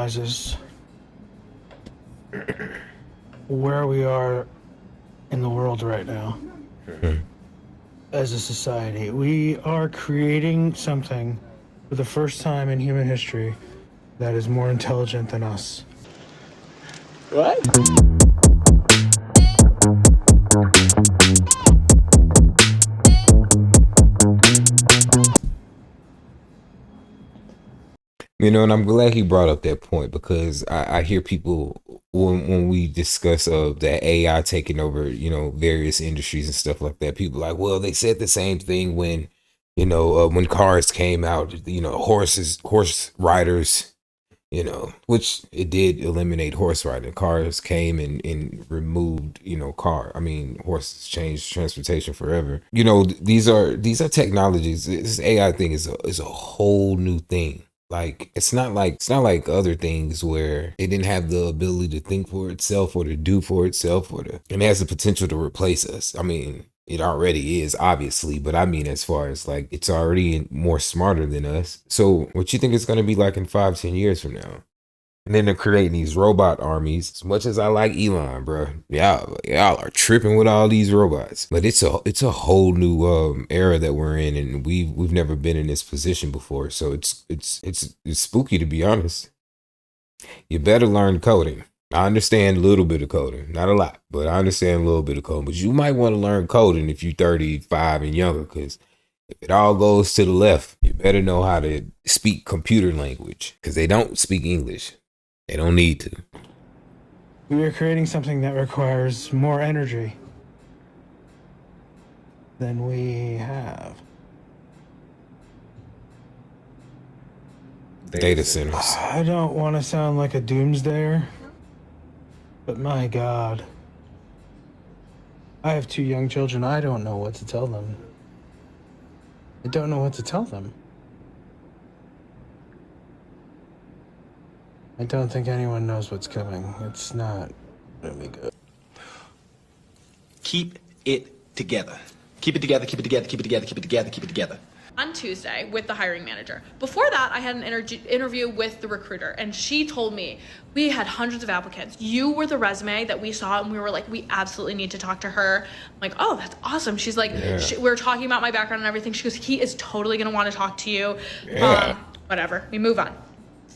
realizes where we are in the world right now as a society. We are creating something for the first time in human history that is more intelligent than us. What? You know, and I'm glad he brought up that point because I hear people when we discuss that AI taking over, you know, various industries and stuff like that. People like, well, they said the same thing when, you know, when cars came out, you know, horse riders, you know, which it did eliminate horse riding. Cars came and removed, you know, horses changed transportation forever. You know, these are technologies. This AI thing is a whole new thing. Like it's not like other things where it didn't have the ability to think for itself or to do for itself and it has the potential to replace us. I mean, it already is, obviously, but I mean, as far as like it's already more smarter than us. So what you think it's going to be like in 5-10 years from now? And then they're creating these robot armies. As much as I like Elon, bro, y'all are tripping with all these robots. But it's a whole new era that we're in, and we've never been in this position before. So it's spooky, to be honest. You better learn coding. I understand a little bit of coding, not a lot, but I understand a little bit of coding. But you might want to learn coding if you're 35 and younger, because if it all goes to the left, you better know how to speak computer language, because they don't speak English. They don't need to. We are creating something that requires more energy than we have. Data centers. I don't want to sound like a doomsdayer, but my God. I have 2 young children. I don't know what to tell them. I don't know what to tell them. I don't think anyone knows what's coming. It's not gonna be good. Keep it together. Keep it together, keep it together, keep it together, keep it together, keep it together. On Tuesday with the hiring manager. Before that, I had an interview with the recruiter, and she told me, we had hundreds of applicants. You were the resume that we saw, and we were like, we absolutely need to talk to her. I'm like, oh, that's awesome. She's like, we were talking about my background and everything. She goes, he is totally gonna wanna talk to you. Whatever, we move on.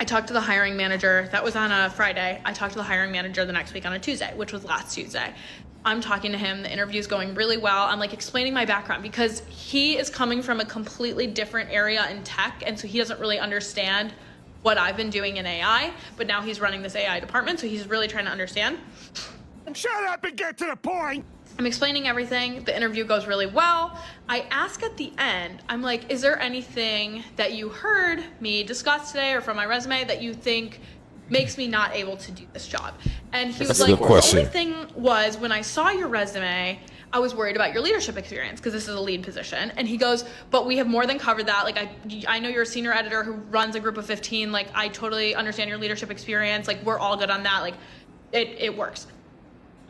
I talked to the hiring manager. That was on a Friday. I talked to the hiring manager the next week on a Tuesday, which was last Tuesday. I'm talking to him. The interview is going really well. I'm like explaining my background because he is coming from a completely different area in tech. And so he doesn't really understand what I've been doing in AI, but now he's running this AI department. So he's really trying to understand. Shut up and get to the point. I'm explaining everything. The interview goes really well. I ask at the end, I'm like, is there anything that you heard me discuss today or from my resume that you think makes me not able to do this job? And he was like, the only thing was when I saw your resume, I was worried about your leadership experience because this is a lead position. And he goes, but we have more than covered that. Like, I know you're a senior editor who runs a group of 15. Like, I totally understand your leadership experience. Like, we're all good on that. Like, it works.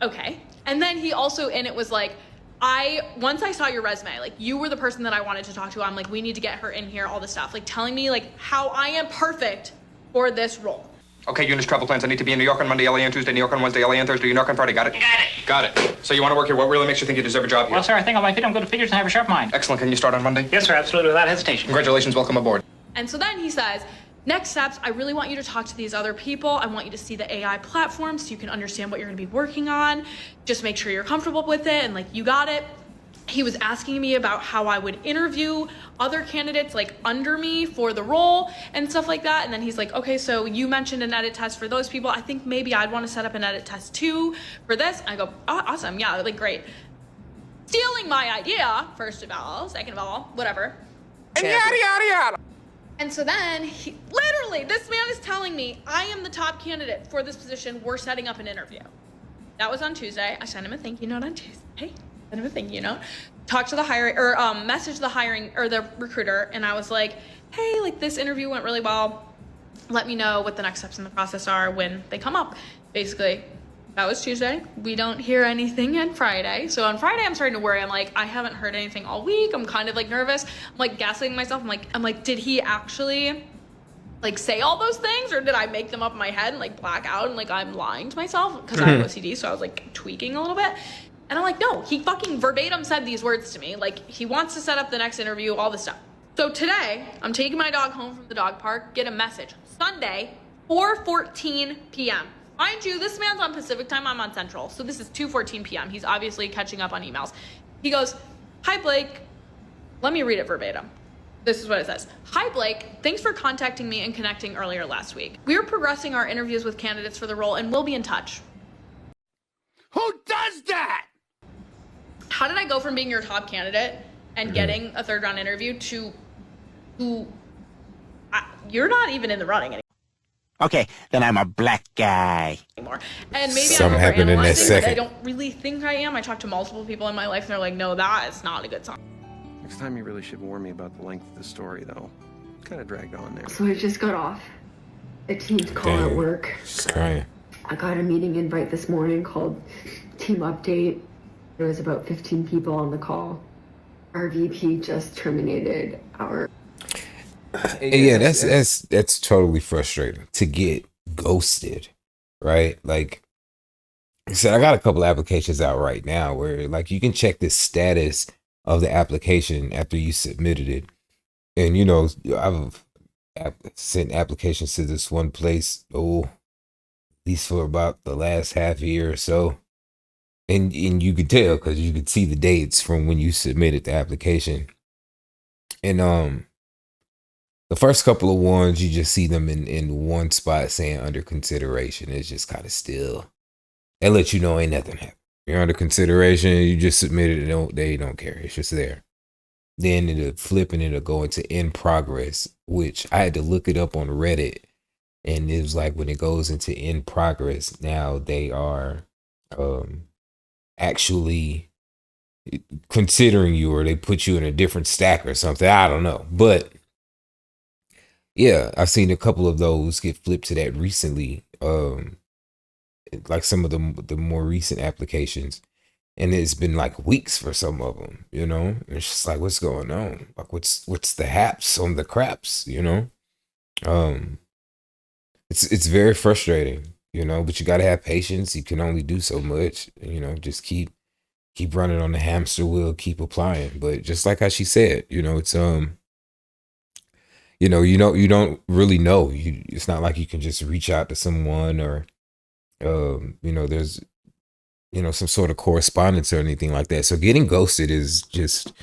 Okay. And then he also, and it was like, once I saw your resume, like you were the person that I wanted to talk to. I'm like, we need to get her in here, all this stuff, like telling me like how I am perfect for this role. Okay, Eunice, travel plans. I need to be in New York on Monday, LA on Tuesday, New York on Wednesday, LA on Thursday, New York on Friday. Got it? Got it. So you want to work here. What really makes you think you deserve a job here? Well, sir, I think on my feet I'm good at figures and I have a sharp mind. Excellent. Can you start on Monday? Yes, sir, absolutely, without hesitation. Congratulations. Welcome aboard. And so then he says, next steps, I really want you to talk to these other people. I want you to see the AI platform so you can understand what you're going to be working on. Just make sure you're comfortable with it and like you got it. He was asking me about how I would interview other candidates like under me for the role and stuff like that. And then he's like, okay, so you mentioned an edit test for those people. I think maybe I'd want to set up an edit test too for this. I go, oh, awesome. Yeah, like great. Stealing my idea, first of all, second of all, whatever. And yada, yada, yada. And so then he, literally, this man is telling me I am the top candidate for this position. We're setting up an interview. That was on Tuesday. I sent him a thank you note on Tuesday. Sent him a thank you note. Talked to the hiring, or messaged the hiring, or the recruiter, and I was like, hey, like this interview went really well. Let me know what the next steps in the process are when they come up. Basically, that was Tuesday. We don't hear anything on Friday. So on Friday, I'm starting to worry. I'm like, I haven't heard anything all week. I'm kind of like nervous. I'm like gaslighting myself. I'm like, did he actually like say all those things, or did I make them up in my head and like black out and like I'm lying to myself because I have OCD, so I was like tweaking a little bit. And I'm like, no, he fucking verbatim said these words to me. Like, he wants to set up the next interview, all this stuff. So today, I'm taking my dog home from the dog park, get a message. Sunday, 4:14 p.m. Mind you, this man's on Pacific time, I'm on Central. So this is 2:14 p.m. He's obviously catching up on emails. He goes, hi, Blake. Let me read it verbatim. This is what it says. Hi, Blake. Thanks for contacting me and connecting earlier last week. We are progressing our interviews with candidates for the role and we'll be in touch. Who does that? How did I go from being your top candidate and getting a third round interview to you're not even in the running anymore? Okay, then I'm a black guy. And maybe Something I'm happened in that overanalyzing, but I second. don't really think I am. I talked to multiple people in my life and they're like, no, that is not a good sign. Next time you really should warn me about the length of the story, though. Kind of dragged on there. So I just got off a team's call at Dang. work. She's crying. I got a meeting invite this morning called Team Update. There was about 15 people on the call. Our VP just terminated our... Yeah, that's totally frustrating to get ghosted, right? Like I said, I got a couple applications out right now where like you can check the status of the application after you submitted it. And you know, I've sent applications to this one place, at least for about the last half year or so. And you could tell because you could see the dates from when you submitted the application. And the first couple of ones, you just see them in one spot saying under consideration. It's just kind of still, they let you know ain't nothing happened. You're under consideration, you just submitted it, they don't care. It's just there. Then it'll flip and it'll go into in progress, which I had to look it up on Reddit. And it was like when it goes into in progress, now they are actually considering you, or they put you in a different stack or something. I don't know. But yeah, I've seen a couple of those get flipped to that recently. Like some of the more recent applications, and it's been like weeks for some of them, you know. It's just like, what's going on? Like, what's the haps on the craps, you know? It's very frustrating, you know. But you got to have patience. You can only do so much, you know. Just keep running on the hamster wheel, keep applying. But just like how she said, you know, it's you don't really know. It's not like you can just reach out to someone or you know, there's, you know, some sort of correspondence or anything like that. So getting ghosted is just,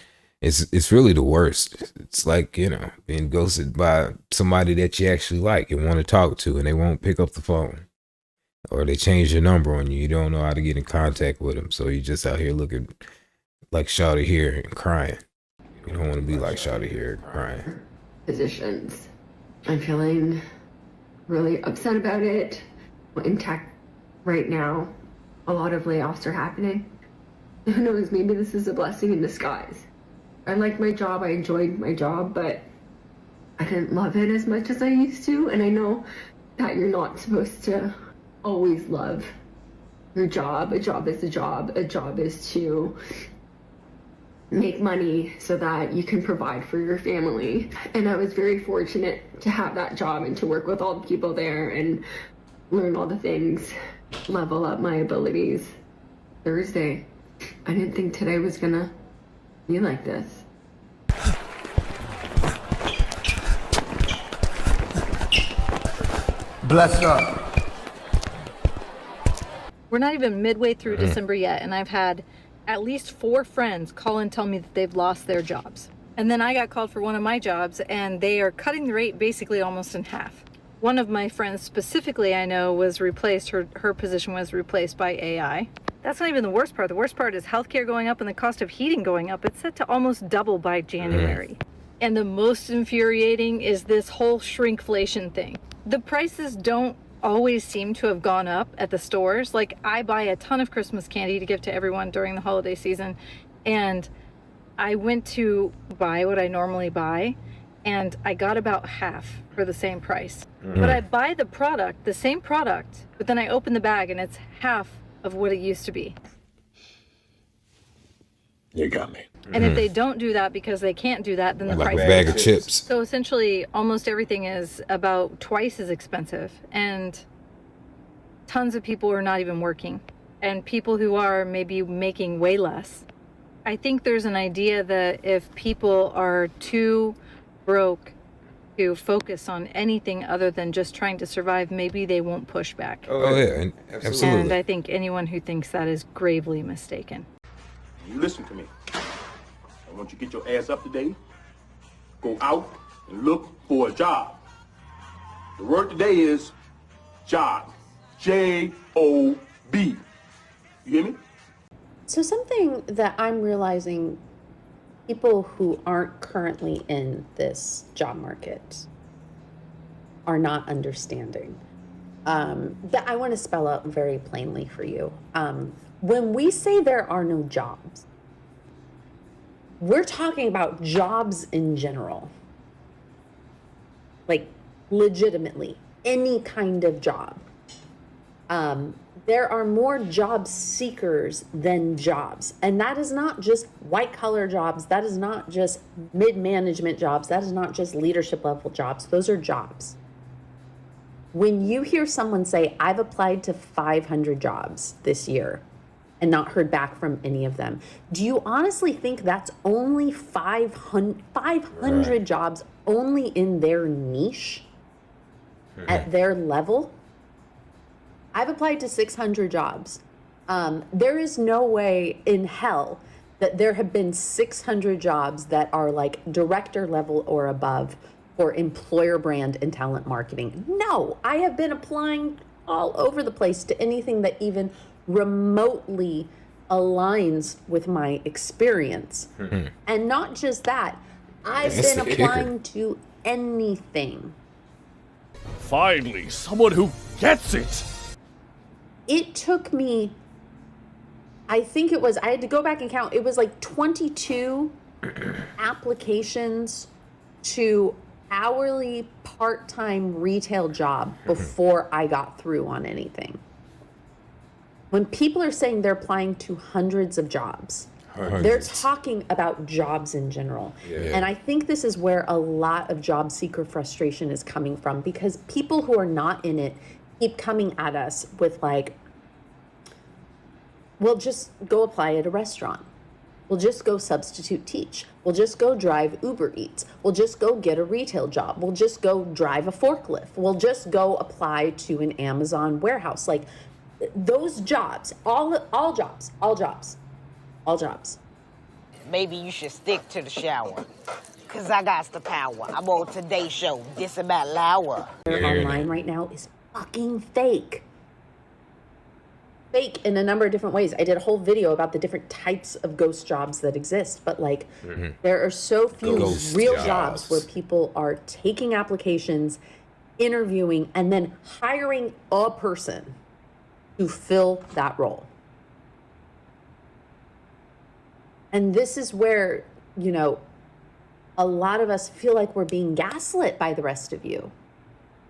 it's really the worst. It's like, you know, being ghosted by somebody that you actually like and want to talk to, and they won't pick up the phone, or they change your number on you. You don't know how to get in contact with them. So you're just out here looking like Shawty here and crying. You don't want to be like Shawty here and crying. Positions. I'm feeling really upset about it. In tech right now, a lot of layoffs are happening. Who knows, maybe this is a blessing in disguise. I like my job, I enjoyed my job, but I didn't love it as much as I used to. And I know that you're not supposed to always love your job. A job is a job. A job is to make money so that you can provide for your family. And I was very fortunate to have that job and to work with all the people there and learn all the things, level up my abilities. Thursday, I didn't think today was gonna be like this. Bless up. We're not even midway through December yet, and I've had at least 4 friends call and tell me that they've lost their jobs. And then I got called for one of my jobs, and they are cutting the rate basically almost in half. One of my friends specifically I know was replaced, her position was replaced by AI. That's not even the worst part. The worst part is healthcare going up and the cost of heating going up. It's set to almost double by January. And the most infuriating is this whole shrinkflation thing. The prices don't always seem to have gone up at the stores. Like, I buy a ton of Christmas candy to give to everyone during the holiday season, and I went to buy what I normally buy, and I got about half for the same price. But I buy the product, the same product, but then I open the bag and it's half of what it used to be. You got me. And if they don't do that because they can't do that, then the Like price a bag of chips. So essentially, almost everything is about twice as expensive, and tons of people are not even working, and people who are maybe making way less. I think there's an idea that if people are too broke to focus on anything other than just trying to survive, maybe they won't push back. Oh yeah, and absolutely. And I think anyone who thinks that is gravely mistaken. You listen to me. I want you to get your ass up today. Go out and look for a job. The word today is job. J-O-B. You hear me? So something that I'm realizing people who aren't currently in this job market are not understanding. That I want to spell out very plainly for you. When we say there are no jobs, we're talking about jobs in general. Like legitimately, any kind of job. There are more job seekers than jobs. And that is not just white collar jobs. That is not just mid-management jobs. That is not just leadership level jobs. Those are jobs. When you hear someone say, I've applied to 500 jobs this year and not heard back from any of them, do you honestly think that's only 500 jobs only in their niche at their level? I've applied to 600 jobs. There is no way in hell that there have been 600 jobs that are like director level or above for employer brand and talent marketing. No, I have been applying all over the place to anything that even remotely aligns with my experience. And not just that, I've been applying to anything. Finally, someone who gets it. It took me, I think it was, I had to go back and count, it was like 22 applications to hourly part-time retail job before I got through on anything. When people are saying they're applying to hundreds of jobs, they're talking about jobs in general. And I think this is where a lot of job seeker frustration is coming from, because people who are not in it keep coming at us with like, we'll just go apply at a restaurant. We'll just go substitute teach. We'll just go drive Uber Eats. We'll just go get a retail job. We'll just go drive a forklift. We'll just go apply to an Amazon warehouse. Like those jobs, all jobs. Maybe you should stick to the shower. Cause I got the power. I'm on today's show. This about Lauer. Online right now is fucking fake. Fake in a number of different ways. I did a whole video about the different types of ghost jobs that exist, but like there are so few Ghost real jobs where people are taking applications, interviewing, and then hiring a person to fill that role. And this is where, you know, a lot of us feel like we're being gaslit by the rest of you.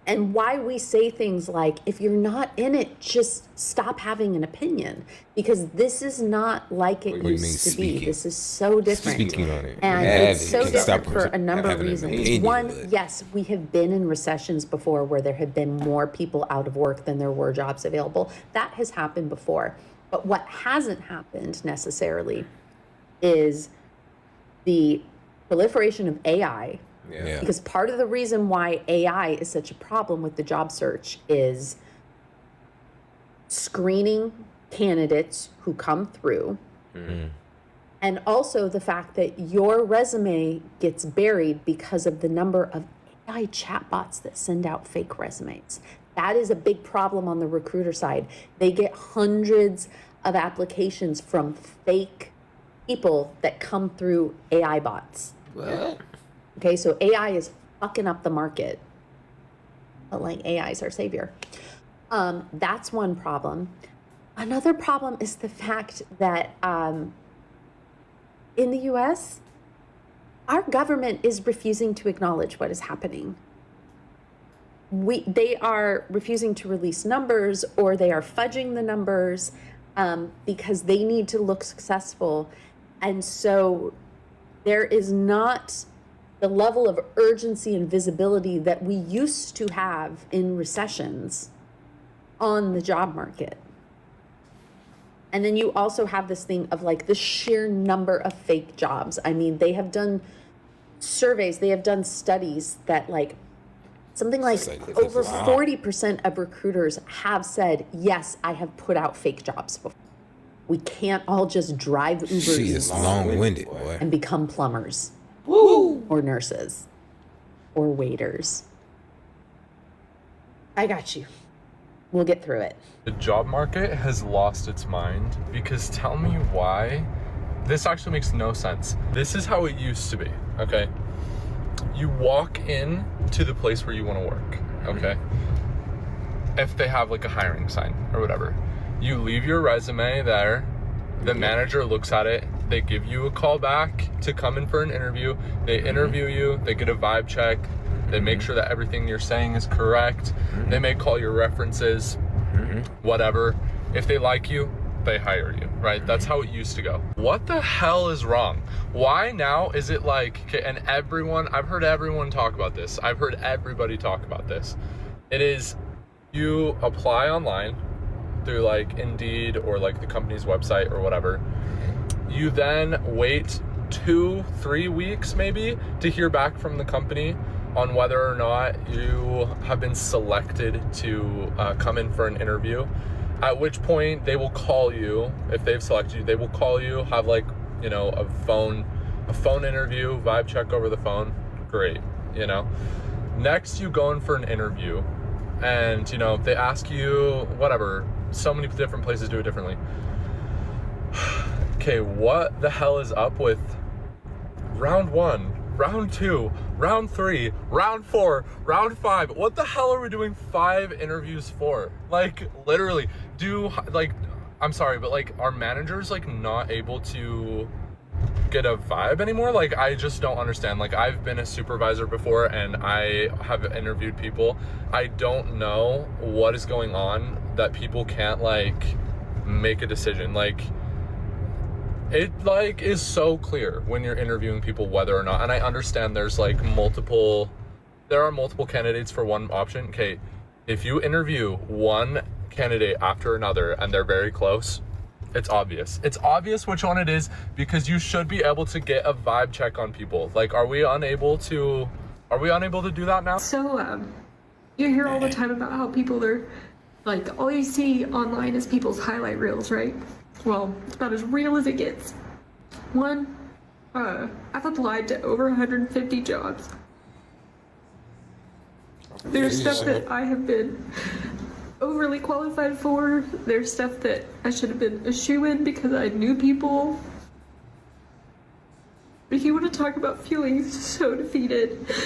And why we say things like, if you're not in it, just stop having an opinion. Because this is not like it used to be. This is so different. Speaking on it. And it's so different for a number of reasons. One, yes, we have been in recessions before where there have been more people out of work than there were jobs available. That has happened before. But what hasn't happened necessarily is the proliferation of AI. Because part of the reason why AI is such a problem with the job search is screening candidates who come through, and also the fact that your resume gets buried because of the number of AI chatbots that send out fake resumes. That is a big problem on the recruiter side. They get hundreds of applications from fake people that come through AI bots. Okay, so AI is fucking up the market. But like AI is our savior. That's one problem. Another problem is the fact that in the US, our government is refusing to acknowledge what is happening. They are refusing to release numbers, or they are fudging the numbers because they need to look successful. And so there is not the level of urgency and visibility that we used to have in recessions on the job market. And then you also have this thing of like the sheer number of fake jobs. I mean, they have done surveys, they have done studies that like something like over 40% of recruiters have said, yes, I have put out fake jobs before. We can't all just drive Ubers She is long-winded, boy. and become plumbers. Woo! Or nurses or waiters. I got you. We'll get through it. The job market has lost its mind because tell me why. This actually makes no sense. This is how it used to be, okay? You walk in to the place where you want to work, okay? If they have like a hiring sign or whatever. You leave your resume there, the manager looks at it, they give you a call back to come in for an interview, they interview you, they get a vibe check, they make sure that everything you're saying is correct, they may call your references, whatever. If they like you, they hire you, right? That's how it used to go. What the hell is wrong? Why now is it like, okay, and everyone, I've heard everyone talk about this. I've heard everybody talk about this. It is, you apply online through like Indeed or like the company's website or whatever. You then wait 2-3 weeks maybe to hear back from the company on whether or not you have been selected to come in for an interview. At which point they will call you. If they've selected you, they will call you, have like, you know, a phone interview, vibe check over the phone. Great, you know. Next, you go in for an interview and, you know, they ask you whatever. So many different places do it differently. Okay, what the hell is up with round 1, round 2, round 3, round 4, round 5? What the hell are we doing 5 interviews for? Like, literally, I'm sorry, but like, are managers like not able to get a vibe anymore? Like, I just don't understand. Like, I've been a supervisor before and I have interviewed people. I don't know what is going on that people can't like make a decision. Like, it like is so clear when you're interviewing people whether or not, and I understand there's like there are multiple candidates for one option. Okay, if you interview one candidate after another and they're very close, it's obvious. It's obvious which one it is because you should be able to get a vibe check on people. Like, are we unable to do that now? So, you hear all the time about how people are, like, all you see online is people's highlight reels, right? Well, it's about as real as it gets. I've applied to over 150 jobs. There's stuff that I have been overly qualified for. There's stuff that I should have been a shoo-in because I knew people. If you want to talk about feeling so defeated, this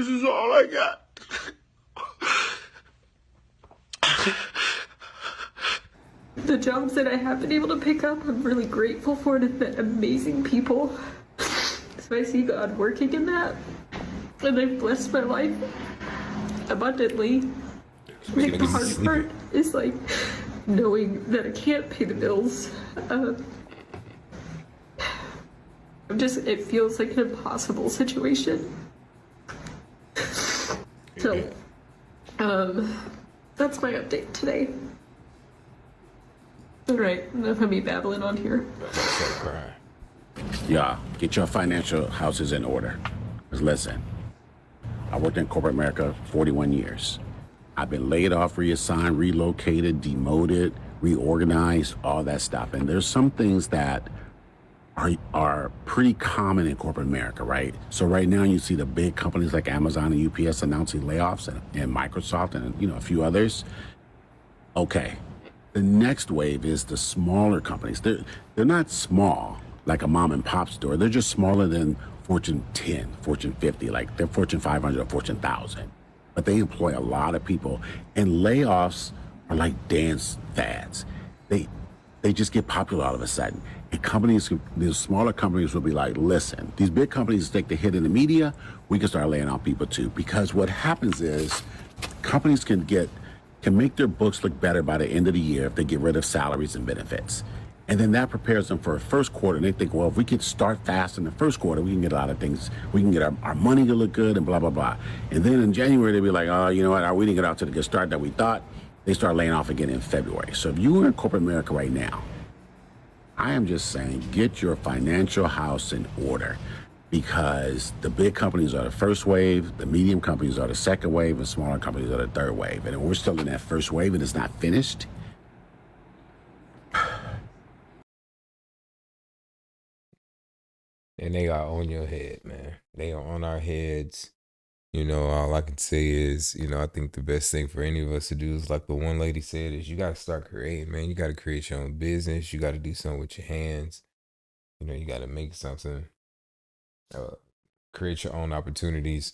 is all I got. The jobs that I have been able to pick up, I'm really grateful for it and met amazing people. So I see God working in that. And they've blessed my life abundantly. Like, the hard part is like knowing that I can't pay the bills. It feels like an impossible situation. So, that's my update today. All right, enough of me babbling on here. Yeah, get your financial houses in order. 'Cause listen, I worked in corporate America 41 years. I've been laid off, reassigned, relocated, demoted, reorganized, all that stuff. And there's some things that are pretty common in corporate America, right? So right now you see the big companies like Amazon and UPS announcing layoffs and Microsoft and, you know, a few others. Okay. The next wave is the smaller companies. They're not small like a mom and pop store. They're just smaller than Fortune 10, Fortune 50, like they're Fortune 500 or Fortune 1000. But they employ a lot of people. And layoffs are like dance fads. They just get popular all of a sudden. And companies, these smaller companies will be like, listen, these big companies take the hit in the media, we can start laying off people too. Because what happens is companies can get can make their books look better by the end of the year if they get rid of salaries and benefits. And then that prepares them for a first quarter. And they think, well, if we could start fast in the first quarter, we can get a lot of things. We can get our money to look good and blah, blah, blah. And then in January, they'll be like, oh, you know what? We didn't get out to the good start that we thought. They start laying off again in February. So if you are in corporate America right now, I am just saying, get your financial house in order, because the big companies are the first wave, the medium companies are the second wave, and smaller companies are the third wave. And if we're still in that first wave and it's not finished, and they are on your head, man. They are on our heads. You know, all I can say is, you know, I think the best thing for any of us to do is, like the one lady said, is you got to start creating, man. You got to create your own business. You got to do something with your hands. You know, you got to make something, create your own opportunities,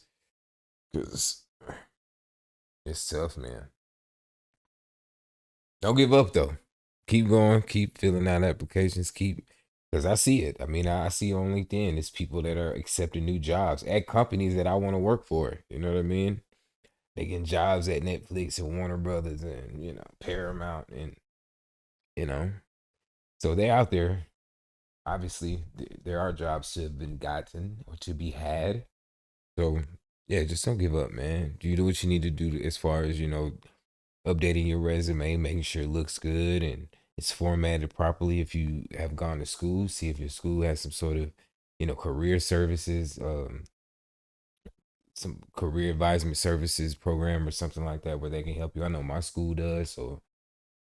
because it's tough, man. Don't give up, though. Keep going. Keep filling out applications. Because I see it. I mean, I see on LinkedIn, it's people that are accepting new jobs at companies that I want to work for. You know what I mean? They getting jobs at Netflix and Warner Brothers and, you know, Paramount and, you know. So they're out there. Obviously, there are jobs to have been gotten or to be had. So, yeah, just don't give up, man. You do what you need to do as far as, you know, updating your resume, making sure it looks good and it's formatted properly. If you have gone to school, see if your school has some sort of, you know, career services, some career advisement services program or something like that where they can help you. I know my school does, so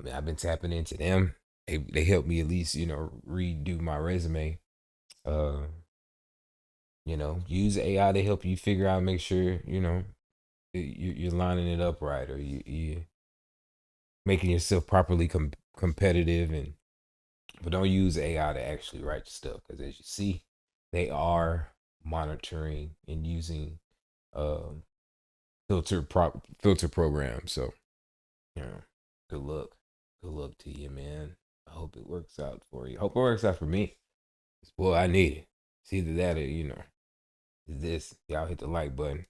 I mean, I've been tapping into them. They help me at least, you know, redo my resume. You know, use AI to help you figure out, make sure, you know, you're lining it up right, or you making yourself properly competitive. But don't use AI to actually write stuff, because as you see, they are monitoring and using filter programs. So, you know, good luck to you, man. I hope it works out for you. Hope it works out for me. 'Cause, boy, I need it. It's either that or, you know, this. Y'all hit the like button,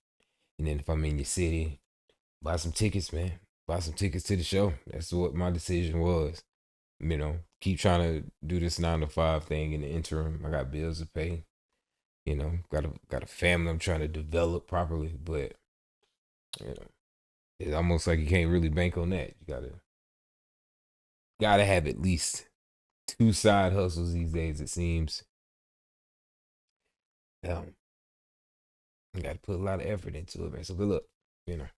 and then if I'm in your city, buy some tickets, man. Buy some tickets to the show. That's what my decision was. You know, keep trying to do this 9 to 5 thing in the interim. I got bills to pay. You know, got a family I'm trying to develop properly. But, you know, it's almost like you can't really bank on that. You gotta have at least 2 side hustles these days, it seems. You gotta put a lot of effort into it, man. So good luck, you know.